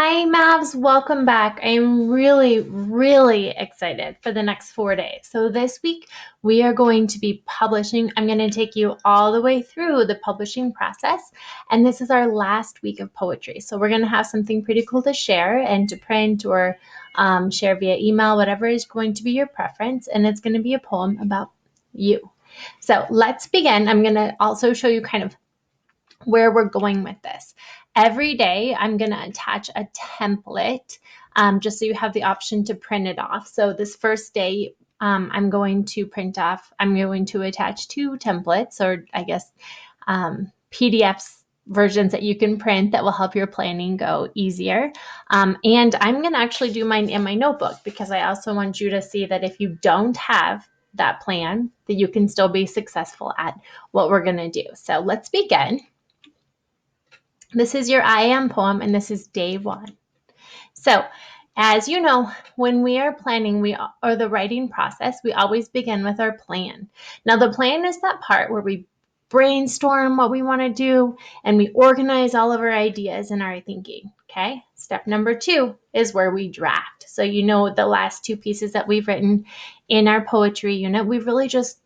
Hi, Mavs. Welcome back. I am really excited for the next 4 days. So this week we are going to be publishing. I'm going to take you all the way through the publishing process. And this is our last week of poetry. So we're going to have something pretty cool to share and to print or share via email, whatever is going to be your preference. And it's going to be a poem about you. So let's begin. I'm going to also show you kind of where we're going with this. Every day, I'm going to attach a template just so you have the option to print it off. So this first day, I'm going to attach two templates, or I guess PDFs versions that you can print that will help your planning go easier. And I'm going to actually do mine in my notebook because I also want you to see that if you don't have that plan, that you can still be successful at what we're going to do. So let's begin. This is your I am poem, and this is day 1. So, as you know, when we are planning or the writing process, we always begin with our plan. Now, the plan is that part where we brainstorm what we want to do and we organize all of our ideas and our thinking. Okay. Step number 2 is where we draft. So, the last 2 pieces that we've written in our poetry unit, we've really just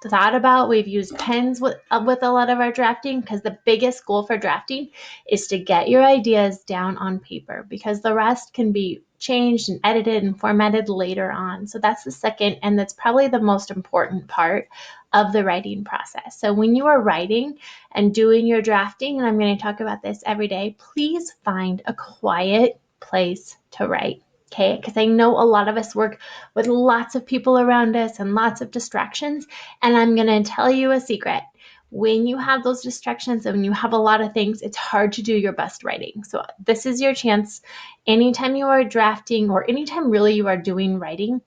thought about. We've used pens with a lot of our drafting because the biggest goal for drafting is to get your ideas down on paper because the rest can be changed and edited and formatted later on. So that's the second, and that's probably the most important part of the writing process. So when you are writing and doing your drafting, and I'm going to talk about this every day, please find a quiet place to write. Okay, because I know a lot of us work with lots of people around us and lots of distractions. And I'm going to tell you a secret. When you have those distractions and when you have a lot of things, it's hard to do your best writing. So this is your chance. Anytime you are drafting or anytime really you are doing writing,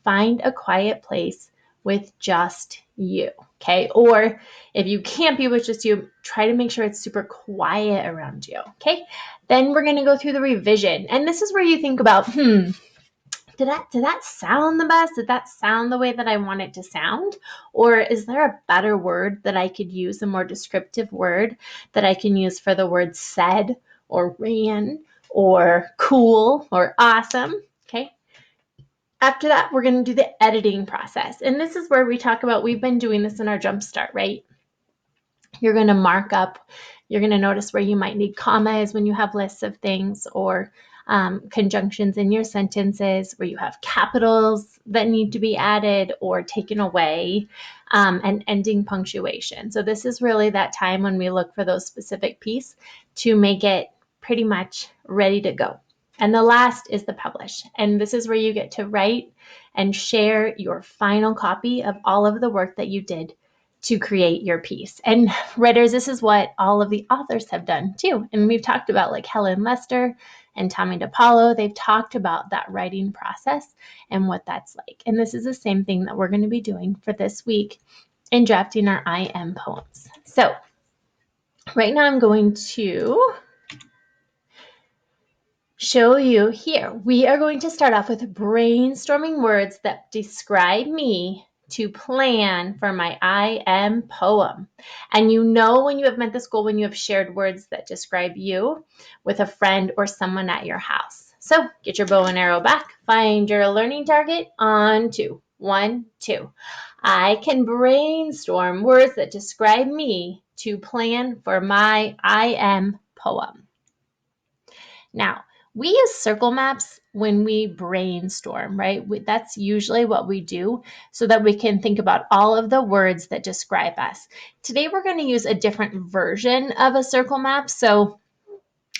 find a quiet place with just you. Okay. Or if you can't be with just you, try to make sure it's super quiet around you. Okay. Then we're going to go through the revision. And this is where you think about, did that sound the best? Did that sound the way that I want it to sound? Or is there a better word that I could use, a more descriptive word that I can use for the word said or ran or cool or awesome? Okay. After that, we're going to do the editing process. And this is where we talk about, we've been doing this in our Jumpstart, right? You're going to mark up, you're going to notice where you might need commas when you have lists of things, or conjunctions in your sentences where you have capitals that need to be added or taken away, and ending punctuation. So this is really that time when we look for those specific pieces to make it pretty much ready to go. And the last is the publish. And this is where you get to write and share your final copy of all of the work that you did to create your piece. And writers, this is what all of the authors have done too. And we've talked about like Helen Lester and Tommy DePaulo. They've talked about that writing process and what that's like. And this is the same thing that we're going to be doing for this week in drafting our I am poems. So right now I'm going to show you here. We are going to start off with brainstorming words that describe me to plan for my I am poem. And when you have met this goal, when you have shared words that describe you with a friend or someone at your house. So get your bow and arrow back, find your learning target on 2. 1, 2. I can brainstorm words that describe me to plan for my I am poem. Now, we use circle maps when we brainstorm, right? That's usually what we do so that we can think about all of the words that describe us. Today, we're going to use a different version of a circle map. So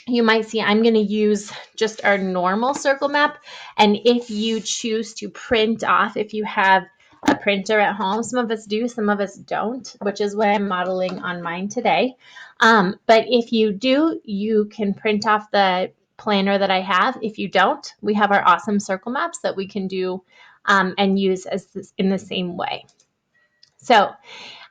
you might see I'm going to use just our normal circle map. And if you choose to print off, if you have a printer at home, some of us do, some of us don't, which is what I'm modeling on mine today. But if you do, you can print off the planner that I have. If you don't, we have our awesome circle maps that we can do and use in the same way. So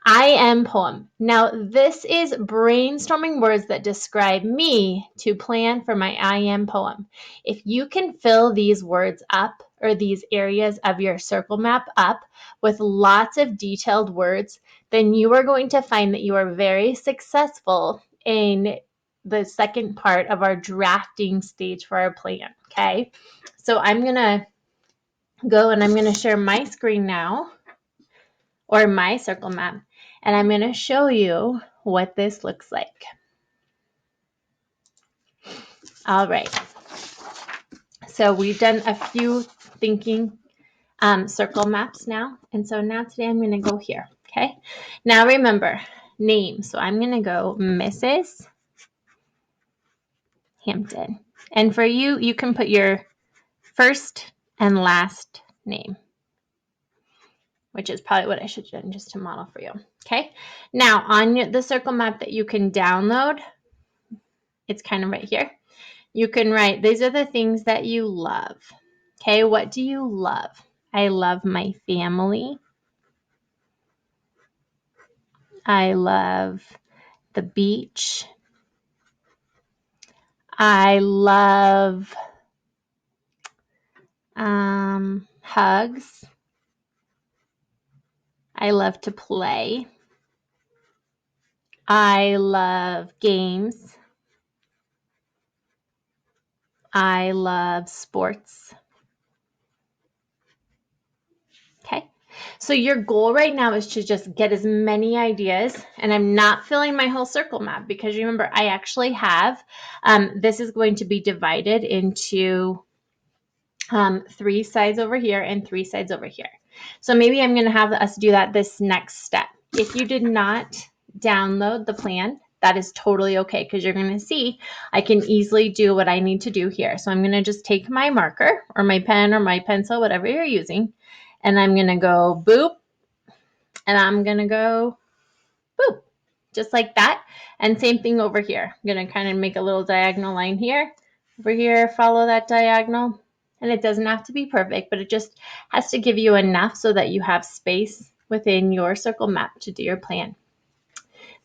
I am poem. Now, this is brainstorming words that describe me to plan for my I am poem. If you can fill these words up, or these areas of your circle map up with lots of detailed words, then you are going to find that you are very successful in the second part of our drafting stage for our plan, okay? So I'm going to go and I'm going to share my screen now, or my circle map, and I'm going to show you what this looks like. All right. So we've done a few thinking circle maps now. And so now today I'm going to go here. Okay. Now remember, name. So I'm going to go Mrs. Hampton. And for you, you can put your first and last name, which is probably what I should have done just to model for you. Okay. Now on the circle map that you can download, it's kind of right here. You can write, these are the things that you love. Okay. What do you love? I love my family. I love the beach. I love hugs. I love to play. I love games. I love sports. Okay. So your goal right now is to just get as many ideas, and I'm not filling my whole circle map because remember, I actually have, this is going to be divided into 3 sides over here and 3 sides over here. So maybe I'm going to have us do that this next step. If you did not download the plan, that is totally okay because you're going to see I can easily do what I need to do here. So I'm going to just take my marker or my pen or my pencil, whatever you're using, and I'm going to go boop, and I'm going to go boop, just like that. And same thing over here. I'm going to kind of make a little diagonal line here, over here, follow that diagonal. And it doesn't have to be perfect, but it just has to give you enough so that you have space within your circle map to do your plan.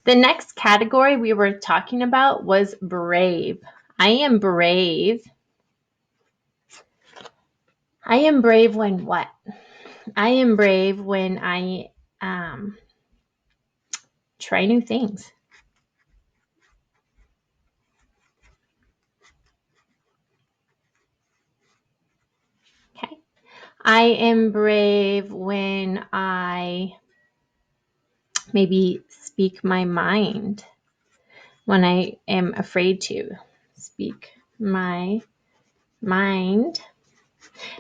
The next category we were talking about was brave. I am brave. I am brave when what? I am brave when I try new things. Okay. I am brave when I maybe speak my mind, when I am afraid to speak my mind.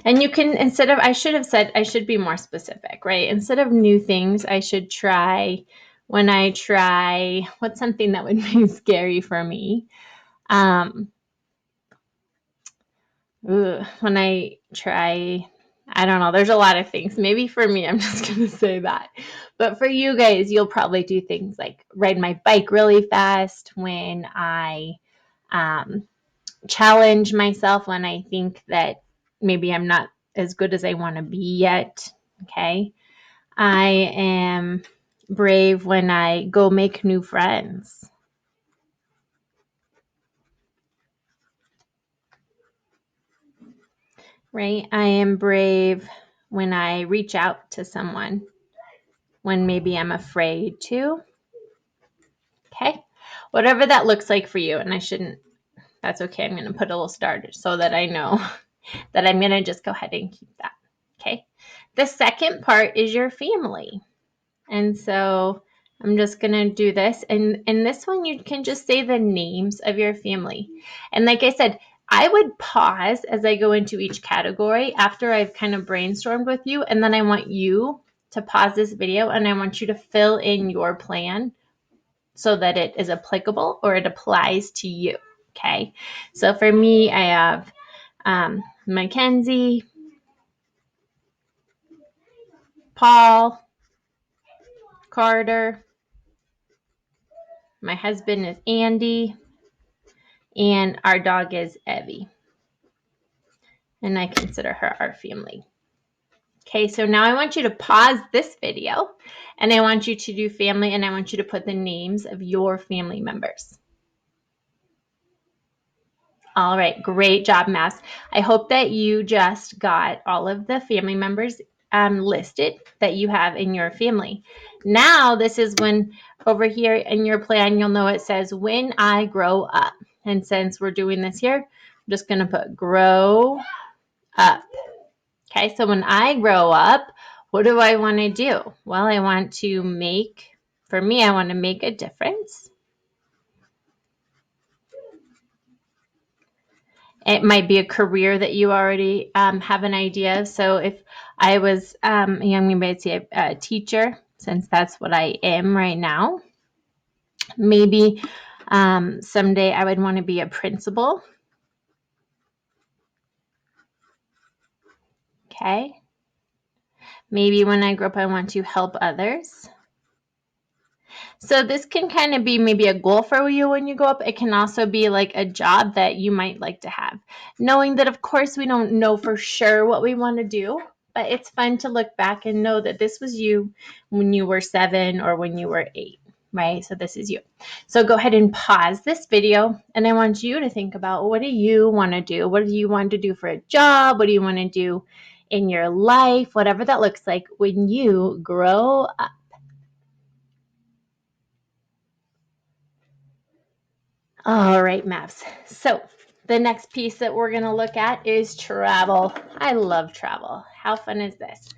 And you can, instead of, I should have said, I should be more specific, right? Instead of new things, I should try, when I try, what's something that would be scary for me? When I try, I don't know, there's a lot of things. Maybe for me, I'm just going to say that. But for you guys, you'll probably do things like ride my bike really fast, when I challenge myself, when I think that maybe I'm not as good as I want to be yet. Okay. I am brave when I go make new friends. Right? I am brave when I reach out to someone, when maybe I'm afraid to. Okay. Whatever that looks like for you. And I shouldn't, that's okay. I'm going to put a little star so that I know that I'm going to just go ahead and keep that. Okay. The second part is your family. And so I'm just going to do this. And in this one, you can just say the names of your family. And like I said, I would pause as I go into each category after I've kind of brainstormed with you. And then I want you to pause this video and I want you to fill in your plan so that it is applicable or it applies to you. Okay. So for me, I have Mackenzie, Paul, Carter, my husband is Andy, and our dog is Evie. And I consider her our family. Okay, so now I want you to pause this video and I want you to do family and I want you to put the names of your family members. All right, great job, Mass. I hope that you just got all of the family members listed that you have in your family. Now, this is when over here in your plan, you'll know it says, when I grow up. And since we're doing this here, I'm just going to put grow up. Okay, so when I grow up, what do I want to do? Well, I want to make, for me, I want to make a difference. It might be a career that you already have an idea of. So if I was young, we might say a teacher, since that's what I am right now. Maybe someday I would want to be a principal. Okay. Maybe when I grow up, I want to help others. So this can kind of be maybe a goal for you when you go up. It can also be like a job that you might like to have. Knowing that, of course, we don't know for sure what we want to do, but it's fun to look back and know that this was you when you were 7 or when you were 8, right? So this is you. So go ahead and pause this video, and I want you to think about, what do you want to do? What do you want to do for a job? What do you want to do in your life? Whatever that looks like when you grow up. All right, maps. So the next piece that we're going to look at is travel. I love travel. How fun is this?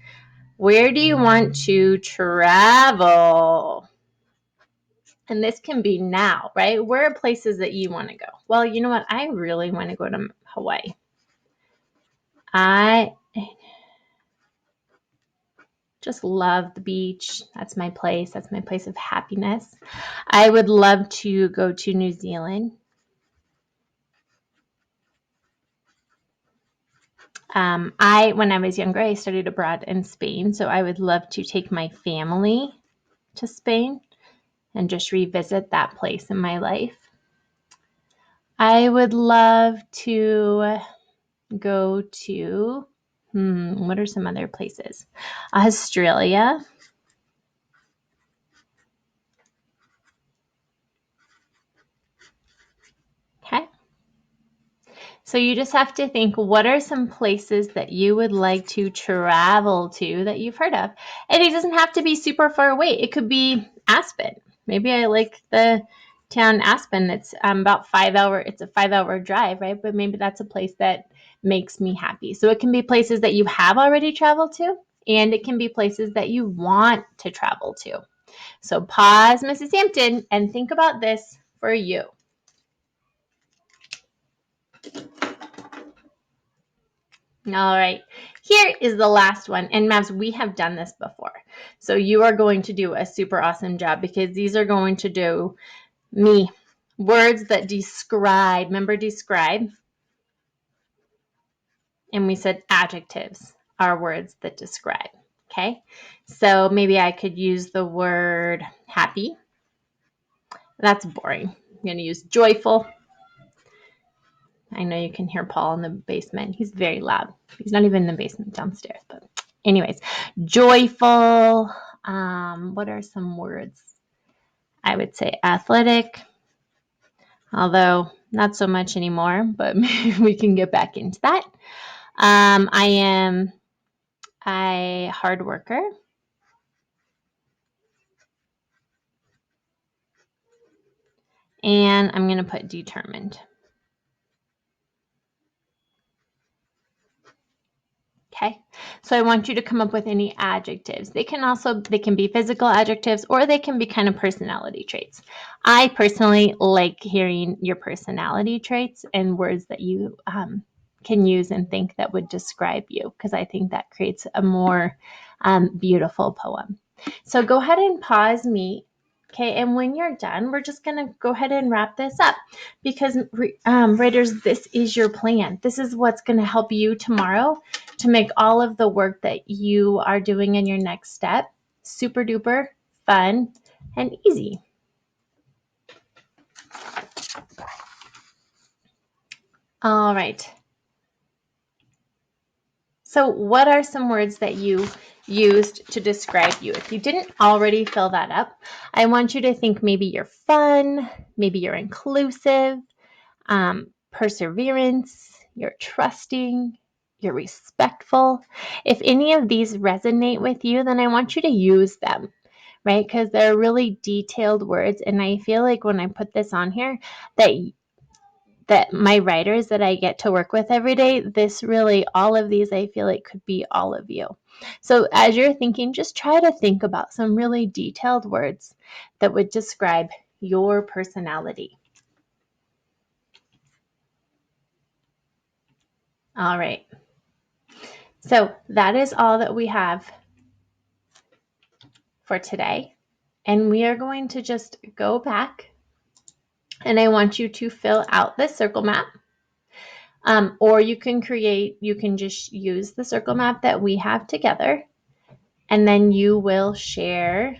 Where do you want to travel? And this can be now, right? Where are places that you want to go? Well, you know what? I really want to go to Hawaii. I just love the beach. That's my place. That's my place of happiness. I would love to go to New Zealand. When I was younger, I studied abroad in Spain, so I would love to take my family to Spain and just revisit that place in my life. I would love to go to, what are some other places? Australia. Okay. So you just have to think, what are some places that you would like to travel to that you've heard of? And it doesn't have to be super far away. It could be Aspen. Maybe I like the town Aspen that's about 5 hour. It's a 5 hour drive, right? But maybe that's a place that makes me happy. So it can be places that you have already traveled to, and it can be places that you want to travel to. So pause, Mrs. Hampton, and think about this for you. All right, here is the last one. And Mavs, we have done this before. So you are going to do a super awesome job, because these are going to do me. Words that describe, remember describe? And we said adjectives are words that describe, okay? So maybe I could use the word happy. That's boring. I'm going to use joyful. I know you can hear Paul in the basement. He's very loud. He's not even in the basement, downstairs. But anyways, joyful. What are some words? I would say athletic, although not so much anymore, but maybe we can get back into that. I am a hard worker. And I'm going to put determined. Okay, so I want you to come up with any adjectives. They can be physical adjectives, or they can be kind of personality traits. I personally like hearing your personality traits and words that you can use and think that would describe you, because I think that creates a more beautiful poem. So go ahead and pause me. Okay, and when you're done, we're just going to go ahead and wrap this up, because writers, this is your plan. This is what's going to help you tomorrow to make all of the work that you are doing in your next step super duper fun and easy. All right. So what are some words that you used to describe you? If you didn't already fill that up, I want you to think maybe you're fun, maybe you're inclusive, perseverance, you're trusting, you're respectful. If any of these resonate with you, then I want you to use them, right? Because they're really detailed words. And I feel like when I put this on here, that my writers that I get to work with every day, this really, all of these, I feel like could be all of you. So as you're thinking, just try to think about some really detailed words that would describe your personality. All right. So that is all that we have for today. And we are going to just go back, and I want you to fill out this circle map. Or you can just use the circle map that we have together, and then you will share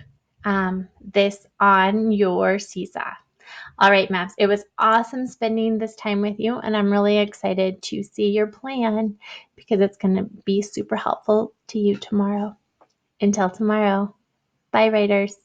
this on your Seesaw. All right, Maps, it was awesome spending this time with you, and I'm really excited to see your plan because it's going to be super helpful to you tomorrow. Until tomorrow, bye, writers.